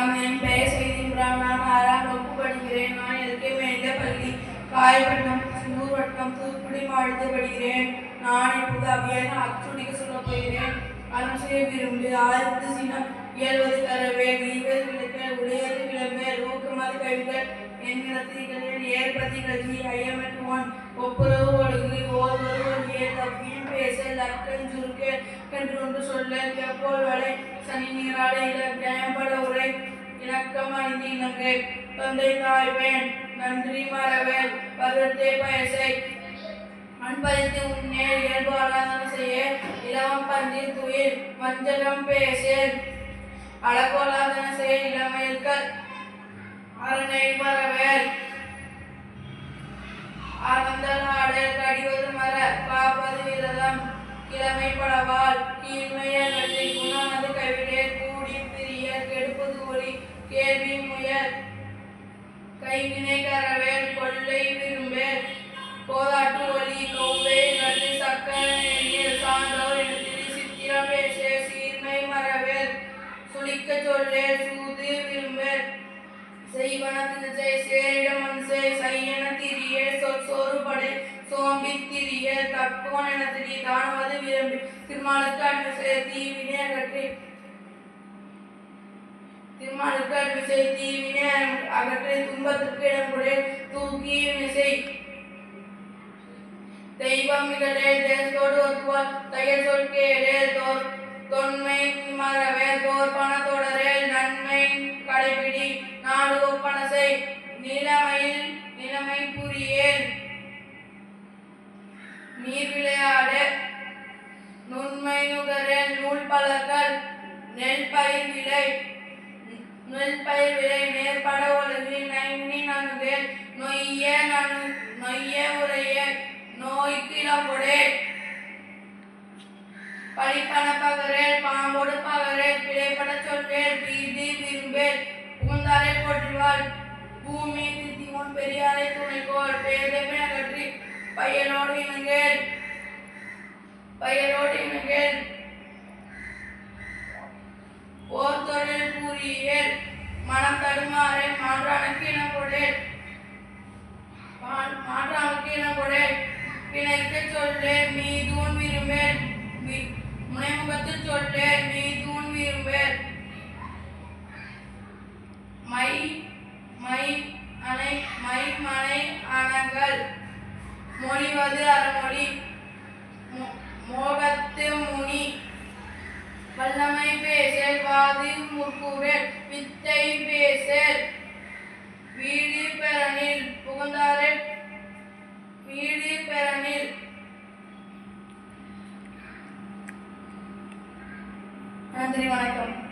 வணக்கம். என் பெயர் செய்தின்றான். நான் 6ஆம் வகுப்பு படிக்கிறேன். நான் எல்கே மேல்நிலை பள்ளி காயப்பட்டினம் சிங்கூர் வட்டம் தூத்துக்குடி மாவட்டத்தில் படிக்கிறேன். நான் இப்போது அபியான அச்சுடிக்க சொல்லப் போகிறேன். அறம் செய்ய விரும்பு ஆழ்த்து சினம் இயல்வது கரவே வீழ்வது விளக்க உடையது விளம்பர் ஊக்கமது கவிகள் எண்ணிடத்திகளில் ஏற்பதி கல்வி ஐயமற்றுவான் ஒப்புரவு ஒழுங்கு ஓர்வரு ஒழிய தப்பியும் பேச லக்கன் சுருக்க கன்று கொண்டு சொல்ல கெப்போல் வலை சனி நீராட இலக்கம்பட உரை இணக்கம் அணிந்து இணங்கு தந்தை தாய்வேன் நன்றி மறவேல் பருவத்தே பயசை அன்பறித்து உன்னே இயல்பு ஆராதனை செய்ய இளவம் பந்தில் துயில் வஞ்சகம் பேசேன் அழகோலாதன செய்ய இளமையல்கள் அரணை மறவேல் ஆனந்தல் ஆடல் கடிவது மர காப்பது விரதம் கிழமை படவால் கீழ்மையல்வற்றை குணமது கைவிடே கூடி பிரிய கெடுப்பது ஒளி கேள்வி முயல் கைவினை கரவேல் கொள்ளை விரும்பேல் போதாட்டு ஒளி கௌவை நன்றி சக்கர சான்றோர் எனத்திரி சித்திரம் பேசே சீர்மை மறவேல் சுளிக்க சொல்லே சூது விரும்பேல் செய்வனத்தின் சேரிடம் மன்சே சையன திரிய சோறு படை சோம்பித் திரிய தக்கோன் என திரி தானுவது விரும்பி திருமாலுக்கு அன்பு செய்ய தீவினை அகற்றி துன்பத்திற்கு இடம்புடைய தூக்கி விசை தெய்வம் மிகழே தேசத்தோடு ஒத்துவார் தையல் சொல் கேளே தொன்மை மறவே தோற்பன தொடரே நன்மை கடைபிடி நாடு ஒப்பன செய் நிலைமை புரியேன் நீர் விளையாட நுண்மை நுகரே நூல் பலர்கள் நெல் பயிர் விலை நேர்பட ஒழுகு நைனி நனுகேல் நொய்ய உரைய நோய்க்கு இளம்பொடே பழிப்பன பகரேல் பாம்போடு பகரேல் பிழைப்பட சொல்லேல் பீதி விரும்பேல் புகுந்தாரை போற்றுவாள் பூமி தித்திமுன் பெரியாரை துணைக்கோள் பேதமே அகற்றி பையனோடு இணங்கேல் ஓர் தொழில் கூறியேல் மனம் தடுமாறே மாற்றானுக்கு இனப்பொடேல் பிணைக்க சொல்லே மீதூன் விரும்பேல் முனைமுகத்து சொல்லே மீதூன் விரும்பேல் மனை அணங்கள் மொழிவது அறமொழி மோகத்து முனி வல்லமை பேசல் வாது முற்கூறல் வித்தை பேசல் வீடு பெறனில் புகுந்தாரே வீடு பெறனில். நன்றி, வணக்கம்.